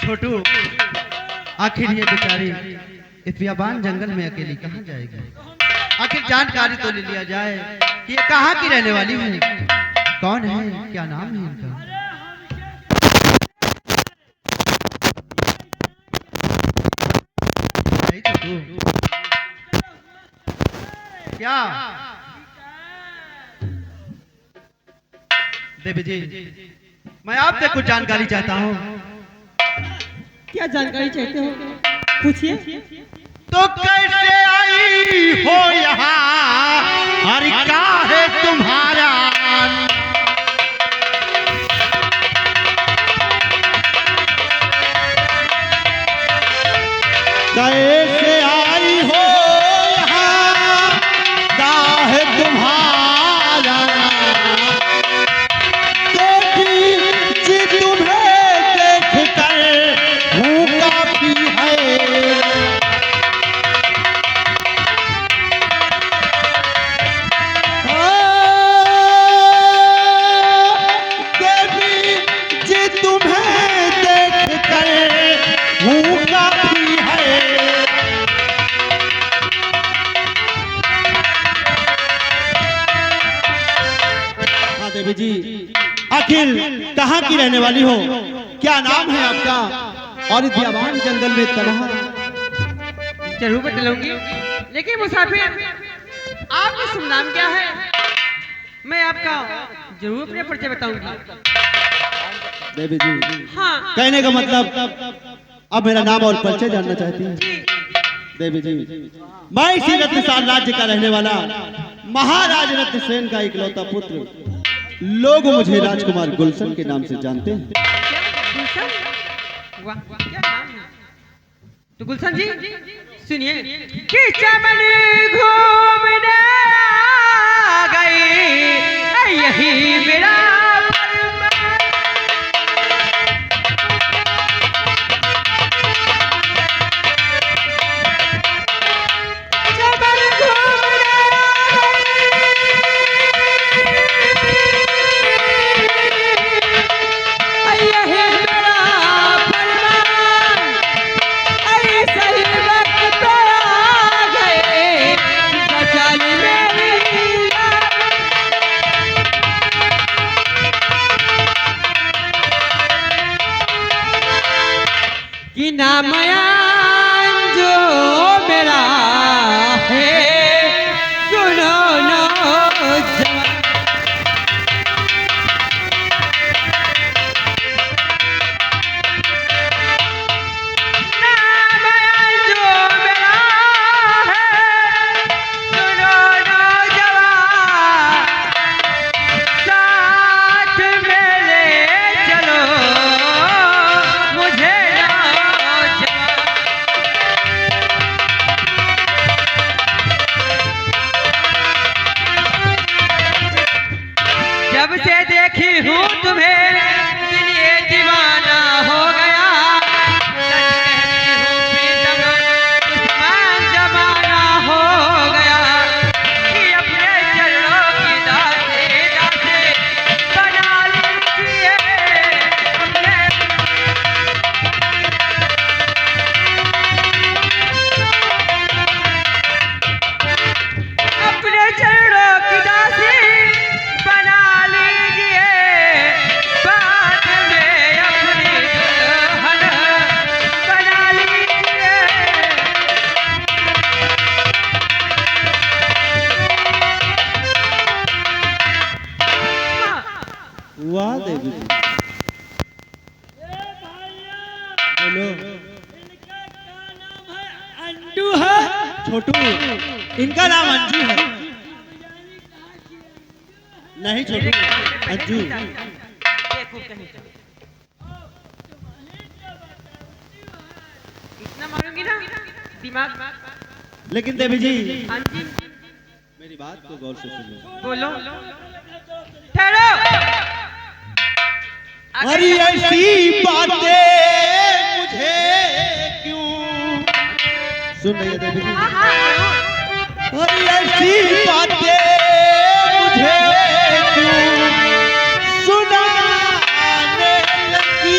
छोटू, आखिर ये बेचारी इस बियाबान जंगल में अकेली कहाँ जाएगी? आखिर जानकारी तो ले लिया जाए कि ये कहाँ की रहने वाली है, कौन है, क्या नाम है इनका? नहीं छोटू, क्या देवी जी, मैं आपसे कुछ जानकारी चाहता हूँ। क्या जानकारी चाहते हो, पूछिए। तो कैसे आई हो यहाँ, हर क्या है तुम्हारा? कैसे आई हो यहाँ, क्या है तुम्हारा? जी तुम्हें देख कर हूँ काफी है। देवी जी तुम्हें देख कर हूँ काफी है। हाँ देवी जी, आखिर कहाँ की रहने वाली हो, क्या नाम है आपका, और इस बियाबान जंगल में तन्हा? जरूर बतलाऊंगी, लेकिन मुसाफिर आपका शुभ नाम क्या है? मैं आपका जरूर अपने परिचय बताऊंगी। देवी जी, हाँ, कहने का मतलब अब मेरा नाम और परिचय जानना चाहती हैं? देवी जी, मैं इसी रत्नसाल राज्य का रहने वाला महाराज रत्नसेन का इकलौता पुत्र, लोग मुझे राजकुमार गुलशन के नाम से जानते हैं। गुलशन? वाह, क्या नाम है। तो गुलशन जी सुनिए कि चमन घूमने आ गई, यही मेरा कि नामयान जो मेरा है, सुनो नौजवान। नामयान जो मेरा है, सुनो नौजवान, साथ मेरे चलो मुझे जब से देखी हूँ तुम्हें दिल ये दीवाना हो गया। सच कहती हूँ प्रीतम दुश्मन जमाना हो गया, कि अपने चरणों की दासी दासी बना लीजिए अपने चरणों की दासी बना लीजिए, बाद में अपनी दुल्हन बना लीजिए। वाह देवी जी, बोलो। अंडू है छोटू, इनका नाम अंजू है। नहीं छोटू, अंजू। इतना मारूंगी ना दिमाग। लेकिन देवी जी, हाँ जी, मेरी बात को गौर से सुनो। बोलो। ठहरो। अरे ऐसी बातें मुझे क्यों, सुन रही है देवी जी? हाँ हाँ जरूर। अरे ऐसी बातें मुझे क्यों सुनाने लगी?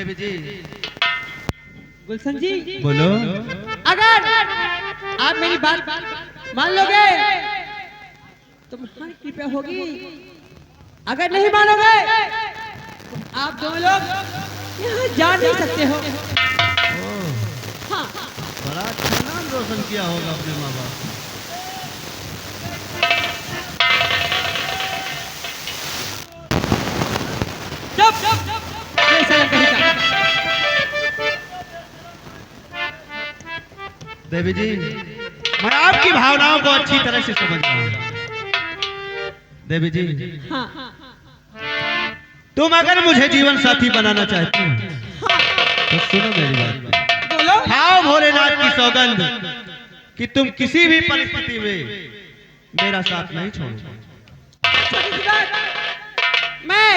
देवी जी गुलशन जी बोलो। अगर आप मेरी बात मान लोगे तो तुम्हारी कृपया होगी, अगर नहीं मानोगे तो आप दोनों लोग यहाँ जा नहीं सकते हो। हाँ बड़ा अच्छा नाम रोशन किया होगा अपने माँ बाप। ये सारा कविता। देवी जी मैं आपकी भावनाओं को अच्छी तरह से समझ रहा हूँ। देवी जी हाँ तुम अगर मुझे जीवन साथी बनाना चाहती हो तो सुनो मेरी बात। बोलो। खाओ भोलेनाथ की सौगंध कि तुम किसी भी परिस्थिति में मेरा साथ नहीं छोड़ोगे। मैं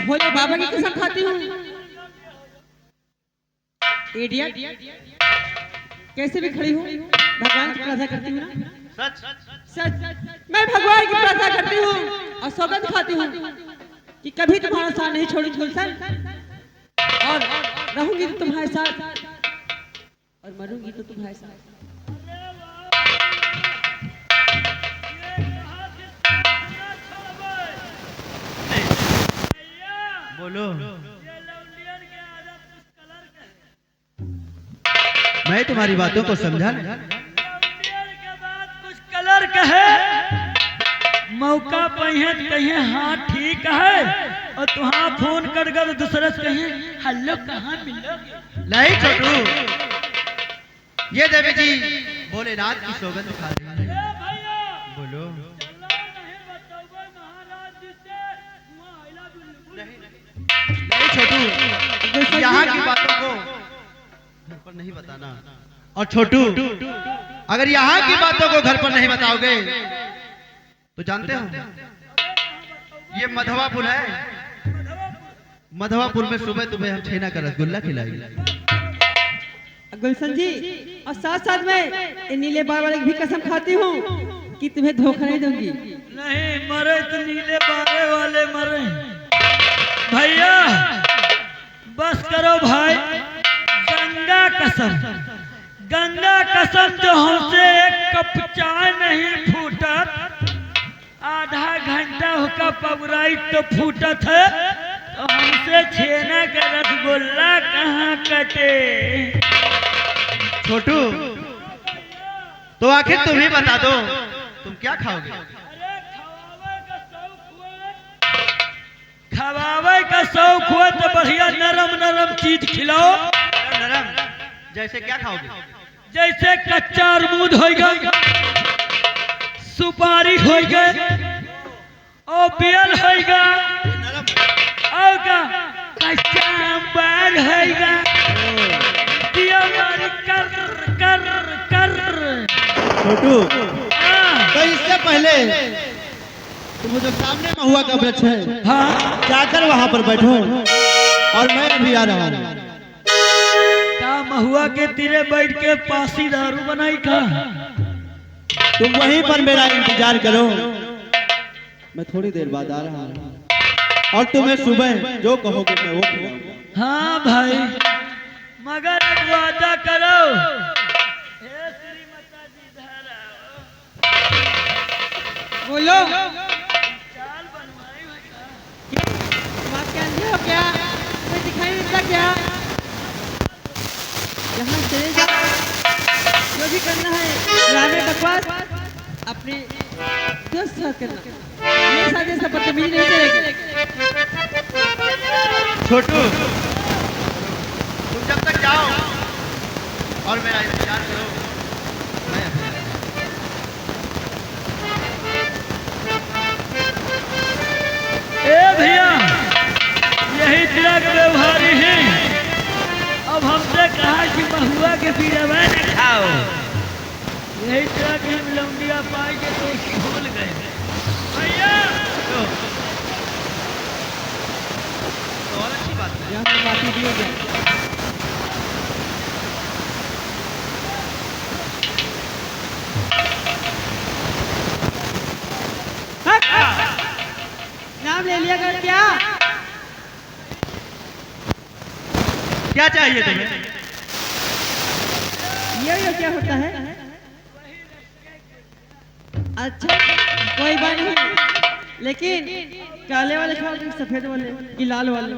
भोले बाबा की कसम खाती हूँ। इडियट कैसे भी खड़ी हूँ, भगवान की प्रार्थना करती हूँ ना। सच मैं भगवान की प्रार्थना करती हूँ और सौगंध खाती हूँ कि कभी तुम्हारा साथ नहीं छोड़ी गुलशन, और रहूंगी तो तुम्हारे साथ और मरूंगी तो तुम्हारे साथ। बोलो। मैं तुम्हारी बातों को समझा नहीं। कुछ कलर कहे मौका पहिए कहे हाँ ठीक है, और तुहाँ फोन कर कर दूसरे से कहे हेलो कहाँ मिलोगे। नहीं छोटू, ये देवी जी भोलेनाथ की सौगंध खा रही है। बोलो। नहीं छोटू, यहाँ की बातों को घर पर नहीं बताना। और छोटू अगर यहाँ की बातों को घर पर नहीं बताओगे तो जानते हो ये मधवापुर है। मधवापुर में सुबह तुम्हें हम छेना का रसगुल्ला खिलाएंगे। गुलशन जी और साथ साथ में इन नीले बार वाले की भी कसम खाती हूँ कि तुम्हें धोखा नहीं दूंगी। नहीं मरे तो नीले बारे वाले मरे। भैया बस करो भाई, गंगा कसम जो हमसे एक कप चाय नहीं फूटत, आधा घंटा होकर पबराई तो फूटत है, तो हमसे छेना का रसगुल्ला कहाँ कटे। छोटू तो आखिर तुम ही बता दो तुम क्या खाओगे। खवावे का शौक हुआ तो बढ़िया नरम नरम चीज खिलाओ। नरम जैसे क्या खाओगे। जैसे कच्चा अमरूद हो गया, सुपारी हो गए, और बेल हो गया, और का कच्चा अम्बर हो गया, दिया मारी कर कर कर। छोटू तो इससे पहले तुम जो सामने महुआ का वृक्ष है, हाँ जाकर वहां पर बैठो और मैं अभी आ रहा हूँ। का महुआ के तीरे बैठ के पासी दारू बनाई का। तुम वहीं पर मेरा इंतजार करो, मैं थोड़ी देर बाद आ रहा हूँ और तुम्हें सुबह जो कहोगे मैं वो खिलाऊंगा। हाँ भाई मगर एक वादा करो। हे श्रीमता जी इधर आओ। बोलो। चाल बनवाई हुई का। तुम आप क्या अंधे हो क्या? तुम्हें दिखाई नहीं देता क्या? यहाँ चले जाओ, जो भी करना है ड्रामे बकवास अपने दोस्त साथ करना, मेरे साथ ऐसा बदतमीजी नहीं चलेगी। छोटू तुम जब तक जाओ और मेरा इंतजार करो, मैं अभी आ रहा हूँ। ए भैया यही तेरा का व्यवहारी है। अब हमसे कहा कि महुआ के पीरवा न खाओ, यही तरह के हम लौंडिया पाई के तो भूल गए। भैया तो और अच्छी बात है। यहाँ पर माफी दिया गया। नाम ले लिया कर क्या? क्या चाहिए तुम्हें? ये क्या होता है? अच्छा कोई बात नहीं, लेकिन काले वाले खाओ कि सफेद वाले कि लाल वाले?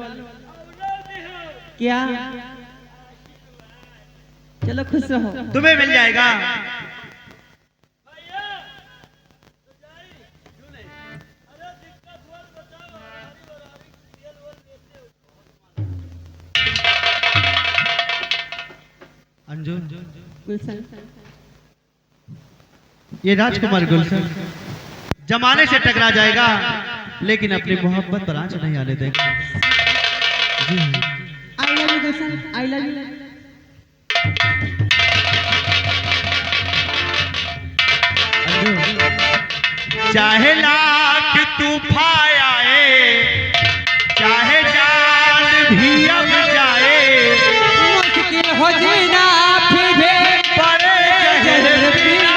क्या? चलो खुश रहो। तुम्हें मिल जाएगा। अंजू, गुलशन, ये राजकुमार गुलशन जमाने से टकरा जाएगा लेकिन अपनी मोहब्बत पर आंच नहीं आने देगा। जी I love you Gulshan, I love you. चाहे लाख तूफान आए, चाहे जान भी अब जाए, मुश्किल हो जीना फिर भी, परे जहर पीना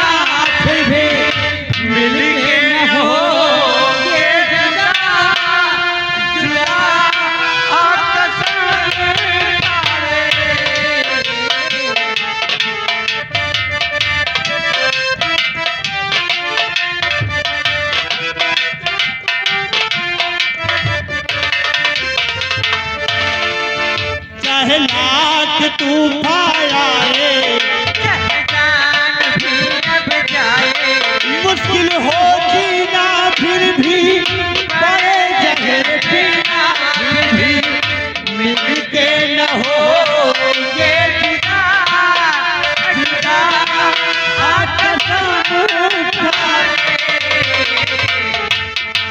फिर भी, मिल के न होगे जुदा, जुदा कसम खाए। चाहे लाख तूफान आए, जान भी अब जाए, मुश्किल हो जीना फिर भी, बड़े जहर पीना फिर भी, मिल के न होगे जुदा, जुदा कसम खाए।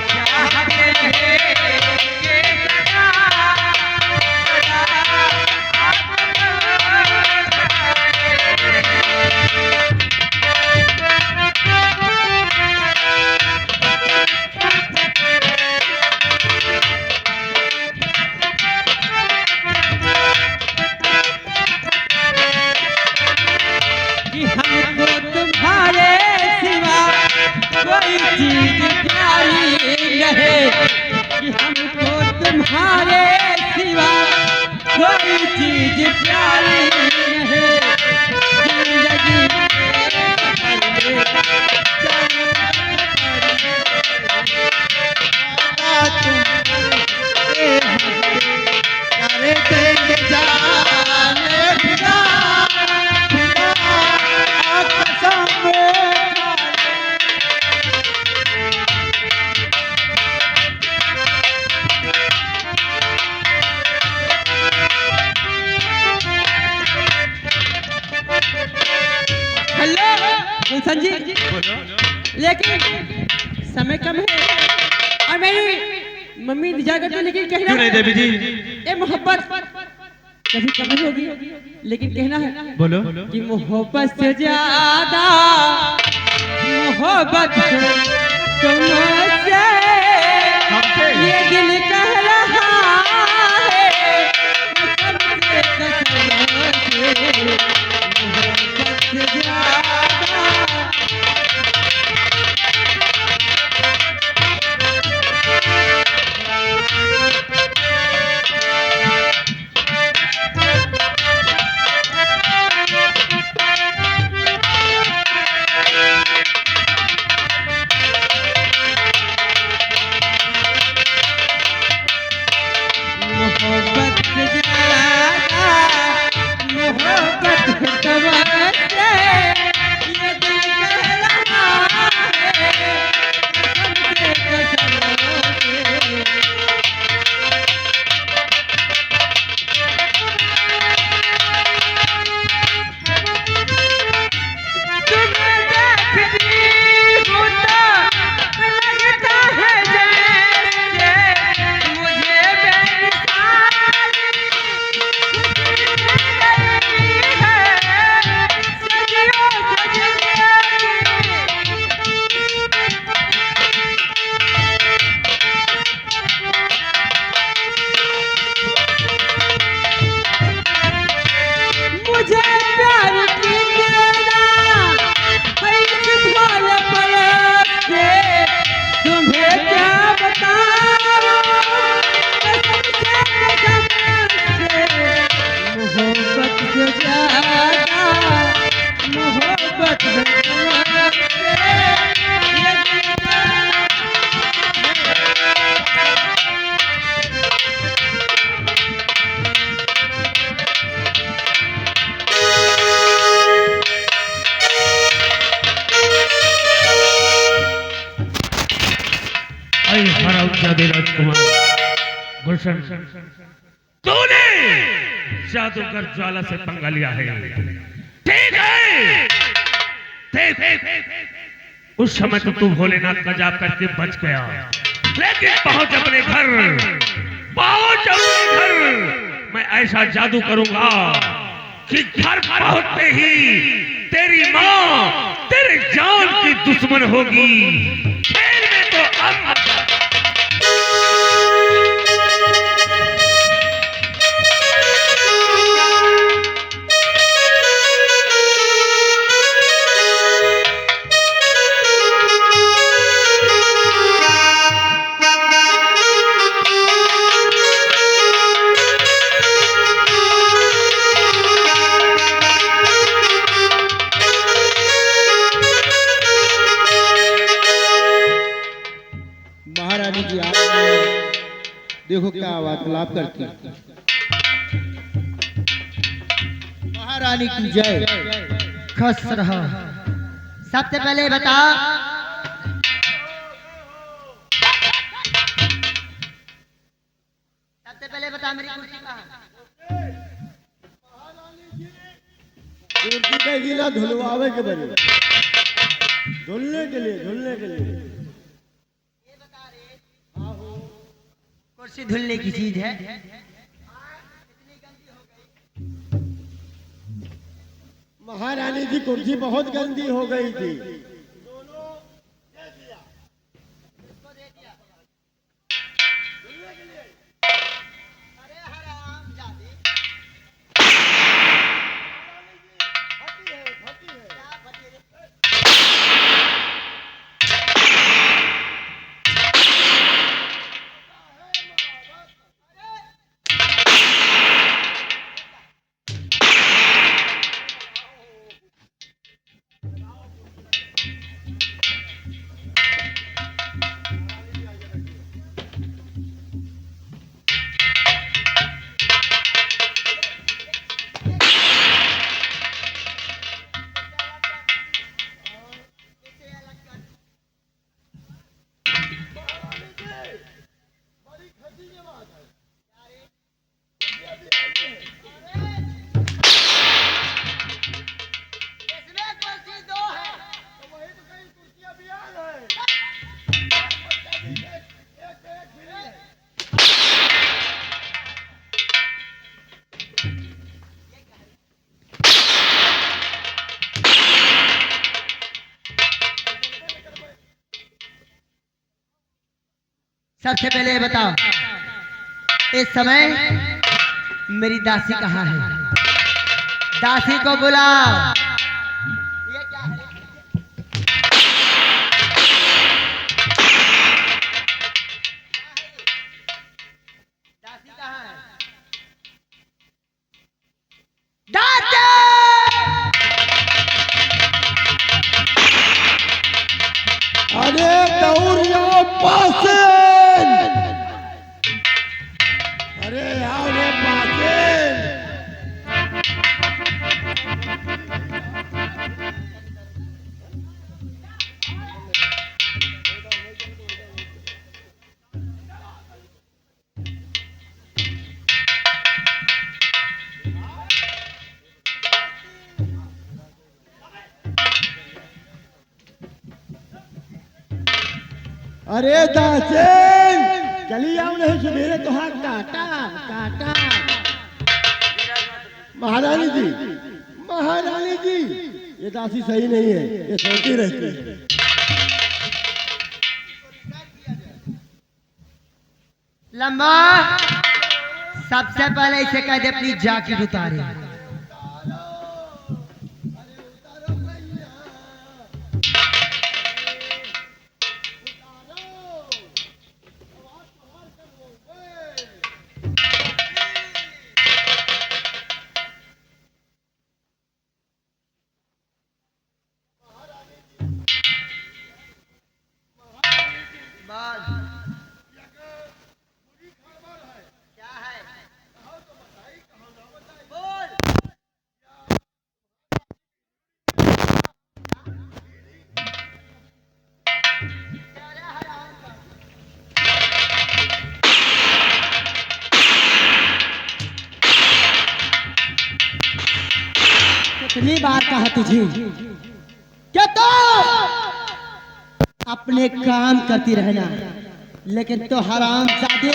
चाहते रहेंगे सदा, कि हमको तुम्हारे सिवा कोई चीज प्यारी नहीं, कि हमको तुम्हारे सिवा कोई चीज प्यारी नहीं, जिंदगी करे देंगे जाने फिदा, फिदा कसम खाए। हेलो गुलशन जी, लेकिन समय कम है और मेरी मम्मी इंतजार करती है, लेकिन कहना क्यों नहीं देवी जी? ये मोहब्बत कभी कभी होगी, लेकिन कहना है बोलो। कि मोहब्बत से ज्यादा मोहब्बत तुमसे हमसे? ये दिल कह रहा है, कसम से कसम से, मोहब्बत से ज्यादा। शक्तिशाली राजकुमार गुलशन, तूने जादूगर ज्वाला से पंगा लिया है। ठीक है, देख उस समय तो तू भोलेनाथ का जाप करके बच गया, लेकिन पहुंच अपने घर, पहुंच अपने घर। मैं ऐसा जादू करूंगा कि घर पहुंचते ही तेरी माँ तेरे जान की दुश्मन होगी। खेल में तो अब महारानी जी आप देखो क्या वार्तालाप करती है। महारानी की जय। खुश रहो। सबसे पहले बता, मेरी कुर्सी कहाँ है? कुर्सी देगी ना धुलवावे के बने, धुलने के लिए, धुलने के लिए। कुर्सी धुलने की चीज है? महारानी जी कुर्सी बहुत गंदी हो गई थी। सबसे पहले बताओ, इस समय मेरी दासी कहाँ है? दासी को बुलाओ। ये क्या है? दासी कहाँ है? दासी! अरे गौरिया पासे, अरे आओ रे पासे। अरे दासेन चली आओ, नहीं सवेरे तो हाथ काटा काटा। महारानी जी, महारानी जी, ये दासी सही नहीं है, ये सोती रहती है। लंबा, सबसे पहले इसे कह दे अपनी जाकिर उतारे। क्या है? बोल। कितनी बार कहा तुझे क्या तो अपने काम करती रहना, लेकिन तो हराम जादे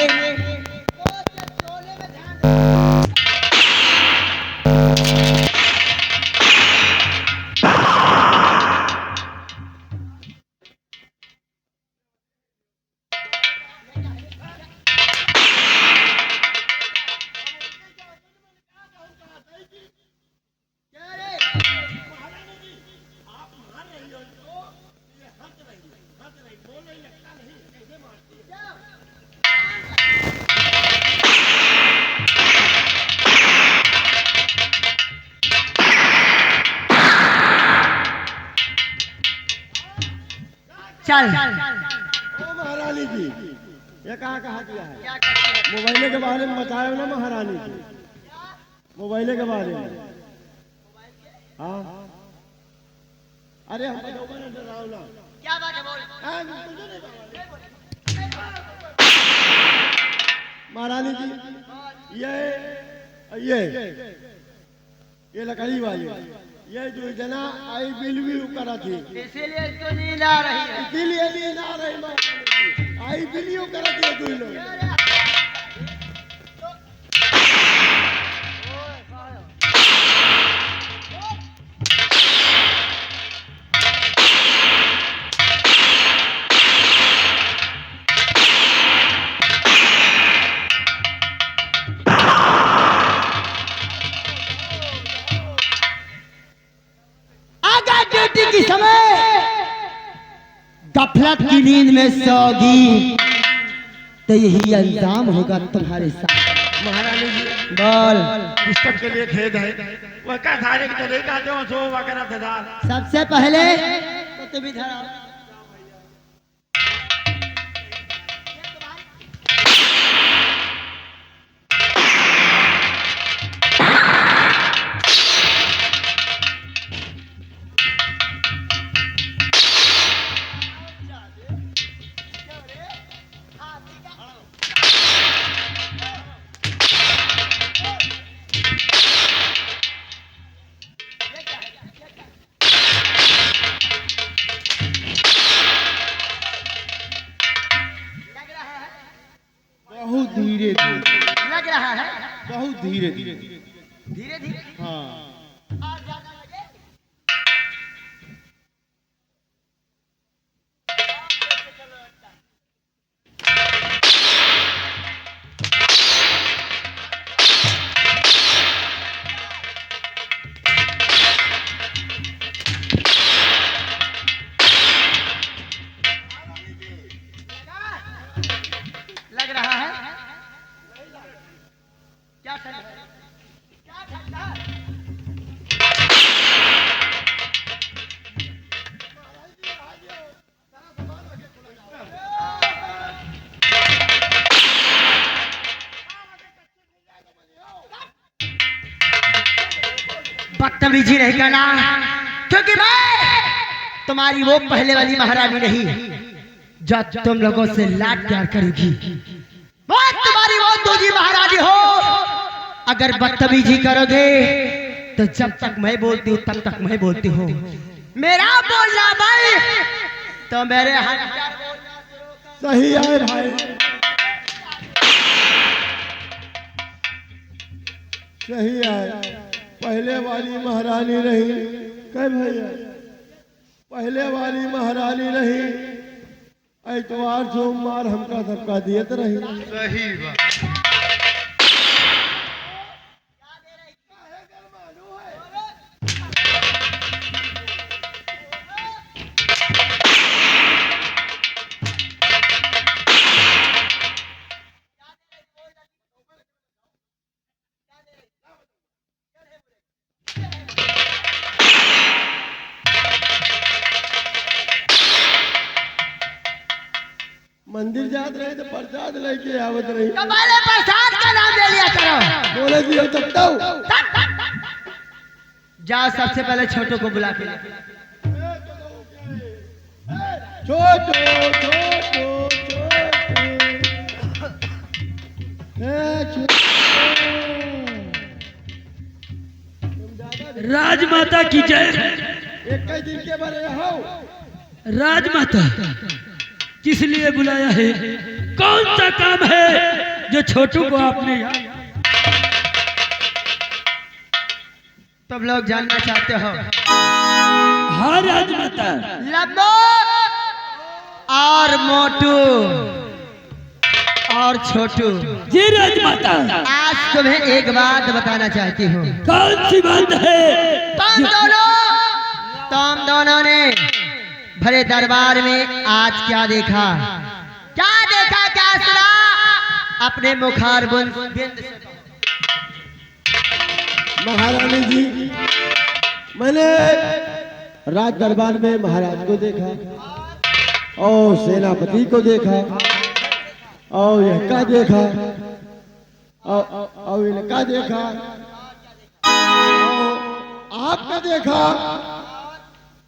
चल। ओ महारानी जी, ये कहाँ कहा दिया है? मोबाइल के बारे में बताया ना महारानी जी, मोबाइल के बारे में। हाँ अरे हम डराओ ना। क्या बात है बोल। महारानी जी ये लकड़ी वाली, ये जो जना आई बिल भी करा थी, इसीलिए इसको नींद आ रही है। इसीलिए नींद आ रही महारानी जी, आई बिलियो करा थी तू लोग। की समय गफलत की नींद में सोगी तो यही अंजाम होगा तुम्हारे साथ। महारानी जी बोल। पुस्तक के लिए खेद है, वह क्या सारे के चले जाते हो सो वगैरह फेदार। सबसे पहले तो तुम इधर आओ। बहुत धीरे धीरे लग रहा है, बहुत धीरे धीरे धीरे धीरे। हाँ और ज्यादा लगे। लग रहा है क्या ठंडा है? क्या ठंडा है? बदतमीजी नहीं करना, क्योंकि मैं तुम्हारी वो पहले वाली महारानी नहीं जो तुम लोगों से लाड प्यार करेगी। वो तुम्हारी वो दूजी महारानी हो। अगर बदतमीजी करोगे तो जब तक मैं बोलती हूँ तब तक मैं बोलती हूँ। मेरा बोलना बंद तो मेरे हाथ सही है भाई, सही है। पहले वाली महारानी नहीं कह भैया, पहले वाली महारानी नहीं, ऐतवार सोमवार हमका धक्का दिए तो रही। सही बात। मंदिर जात रहे तो प्रसाद लेके आवत रही। पहले प्रसाद का नाम ले लिया करो। बोले जी हम सकता हूँ। जाओ सबसे पहले छोटू को बुला के छोटो छोटो छोटो, तुम ज्यादा राजमाता की जय। एक कई दिन के बड़े हो। राजमाता किस लिए बुलाया है? कौन सा काम है जो छोटू को आपने तुम लोग जानना चाहते हो? हाँ राजमाता। लंबो और मोटू और छोटू, जी राजमाता। आज तुम्हें एक बात बताना चाहती हूँ। कौन सी बात है? तुम दोनों ने भरे दरबार में आज क्या देखा? क्या देखा, क्या सुना? अपने मुखार बिंद से महारानी जी, मैंने राज दरबार में महाराज को देखा और सेनापति को देखा और यह देखा और इनका देखा और आपका देखा,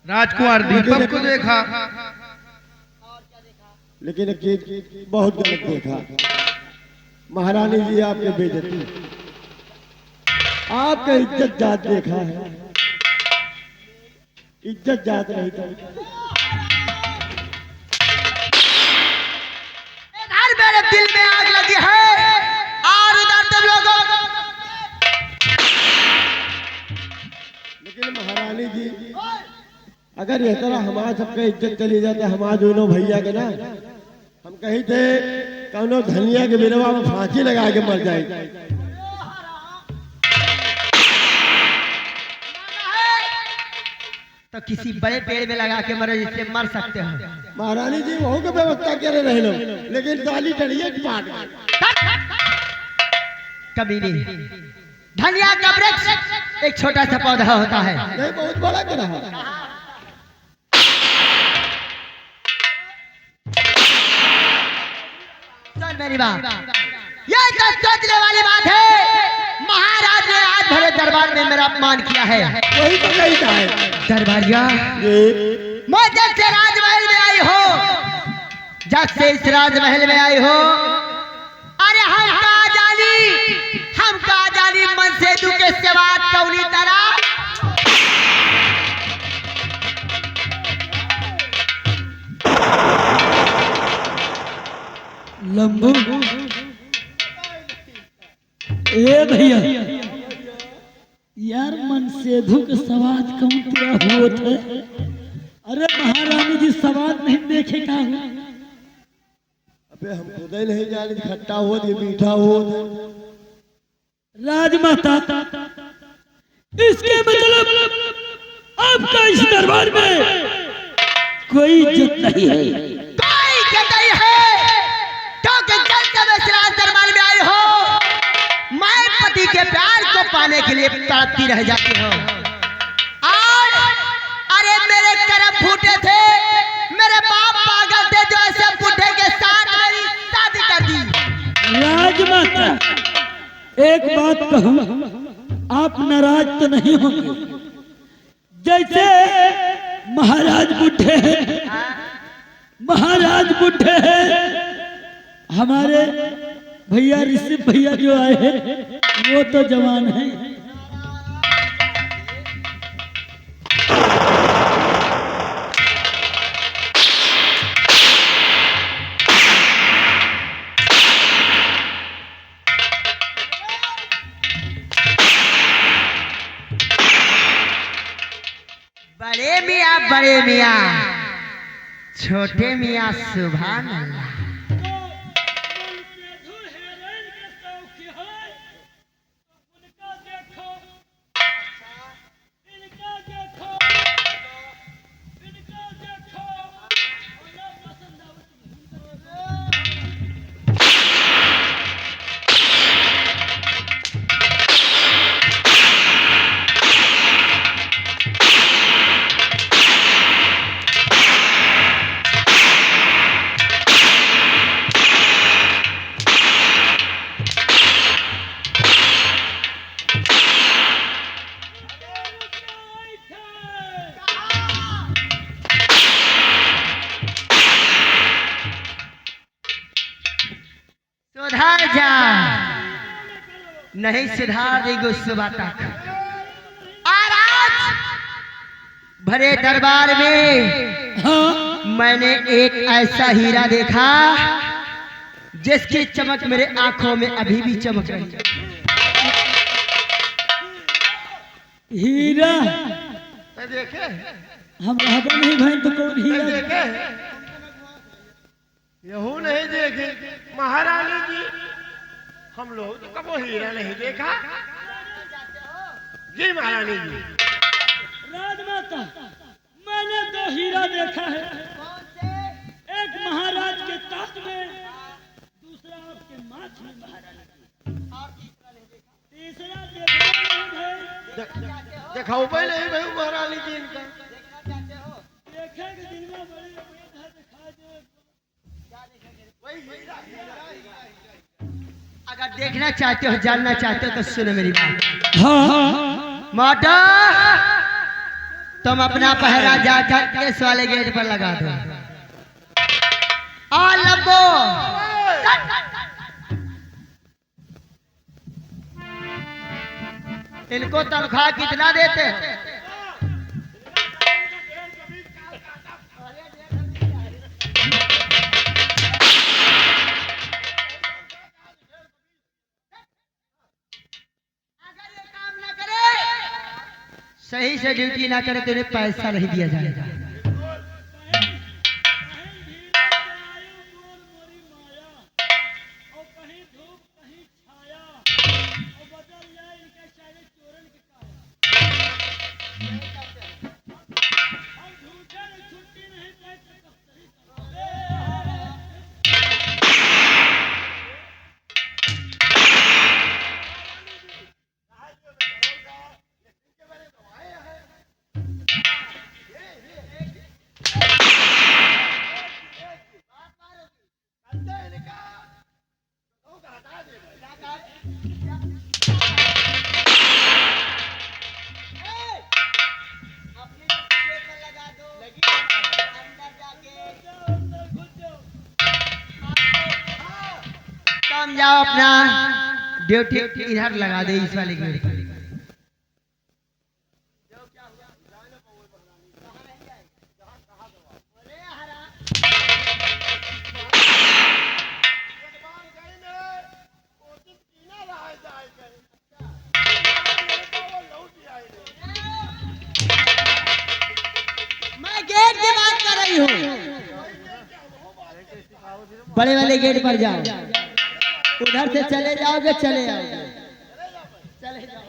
राजकुमार दीपक को देखा। लेकिन एक चीज बहुत गलत देखा। महारानी जी, आपके बेइज्जती, आपका इज्जत जात देखा है। इज्जत जात नहीं था। इधर मेरे दिल में आग लगी है और उधर तुम लोगों। लेकिन महारानी जी, अगर इस तरह हमारा सबका इज्जत चली जाते, हमारे दोनों भैया के ना, हम कहीं थे कौनो धनिया के बिरवा में फांसी लगा के मर जाए। तो किसी बड़े पेड़ में लगा के मरो, जिससे मर सकते हो। महारानी जी, वहू के व्यवस्था करे रहे लोग, लेकिन डाली डलिए पाट कभी नहीं। धनिया का वृक्ष एक छोटा सा पौधा होता है, नहीं बहुत बड़ा के रहा। सुन मेरी बात, ये तो सोचने वाली बात है। महाराज ने आज भरे दरबार में मेरा अपमान किया है। वही तो कही था है। दरबारिया, मैं जब से राजमहल में आई हो, जब से इस राजमहल में आई हो, अरे हम का जानी मन से तू के सेवा कौनी तरह। लंबू, ए भैया यार, मन से धुक सवाद कम पूरा हुआ था। अरे महारानी जी सवाद नहीं देखे का? अबे हम खुद ही नहीं जाने, खट्टा हो ये मीठा हो। राजमाता, इसके मतलब आपका इस दरबार में कोई इज्जत नहीं है। कोई इज्जत नहीं है, क्योंकि जब तक इस राज दरबार में आई हो, मैं पति के प्यार को पाने के लिए तड़पती रह जाती हूँ। और अरे मेरे कर्म फूटे थे, मेरे बाप पागल थे जो ऐसे बूढ़े के साथ मेरी शादी कर दी। राजमाता, एक बात कहूं, आप नाराज तो नहीं होंगे? जैसे महाराज बूढ़े हैं, महाराज बूढ़े हैं, हमारे भैया ऋषि भैया जो आए हैं वो तो जवान हैं। बड़े मियाँ, छोटे मियाँ, सुभान अल्लाह। सुधार जा, नहीं सुधार देगी सुबह तक। और भरे दरबार में हाँ मैंने एक ऐसा हीरा देखा जिसकी चमक मेरे आंखों में अभी भी चमक रही है। हीरा देखे हम रहबा नहीं भाई तो कौन हीरा देखे यहू नहीं देखे महारानी जी, हम लोग तो कबो हीरा नहीं देखा जी महारानी जी। राजमाता मैंने दो हीरा देखा है, एक महाराज के ताज में, दूसरा आपके माथ में महारानी के। तीसरा देखा दिखाओ पहले ही भाई महारानी जी इनका देखेंगे दिन में बड़ी उम्मीद है दिखा दे। अगर देखना चाहते हो जानना चाहते हो तो सुनो मेरी बात। हाँ माता तुम अपना पहरा जाकर इस वाले गेट पर लगा दो। आ लंबो इनको तनख्वाह कितना देते हैं? सही से ड्यूटी ना करे तो इन्हें पैसा नहीं दिया जाएगा। तुम जाओ अपना ड्यूटी इधर लगा दे इस वाले गेट पर। मैं गेट की बात कर रही हूँ। बड़े वाले गेट पर जाओ, उधर से चले जाओगे चले जाओगे चले जाओगे।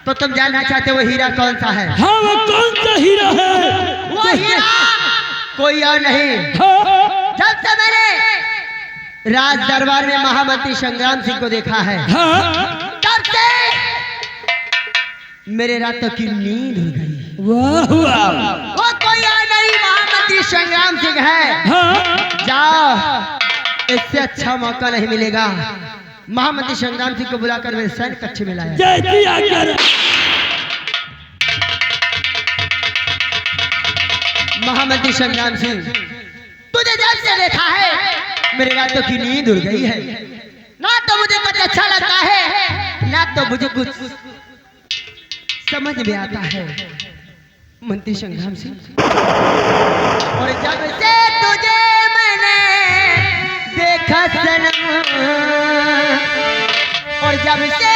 तो तुम जानना चाहते हो वो हीरा कौन सा है? हाँ वो कौन सा हीरा है? वो हीरा कोई और नहीं। हाँ जब से मैंने राज दरबार में महामंत्री संग्राम सिंह को देखा है हाँ तब से मेरे रातों की नींद उड़ गई। वाह वाह वो कोई और नहीं महामंत्री संग्राम सिंह है। हाँ जाओ, इससे अच्छा मौका नहीं मिलेगा। महामंत्री संग्राम सिंह को बुलाकर मेरे सैन्य कक्ष में लाया। जय श्री आकर महामंत्री संग्राम सिंह, तुझे जब से देखा है मेरे रातों की नींद उड़ गई है। ना तो मुझे कुछ अच्छा लगता है ना तो मुझे कुछ समझ में आता है। मंत्री संग्राम सिंह, और जब से तुझे मैंने देखा सनम, और जब से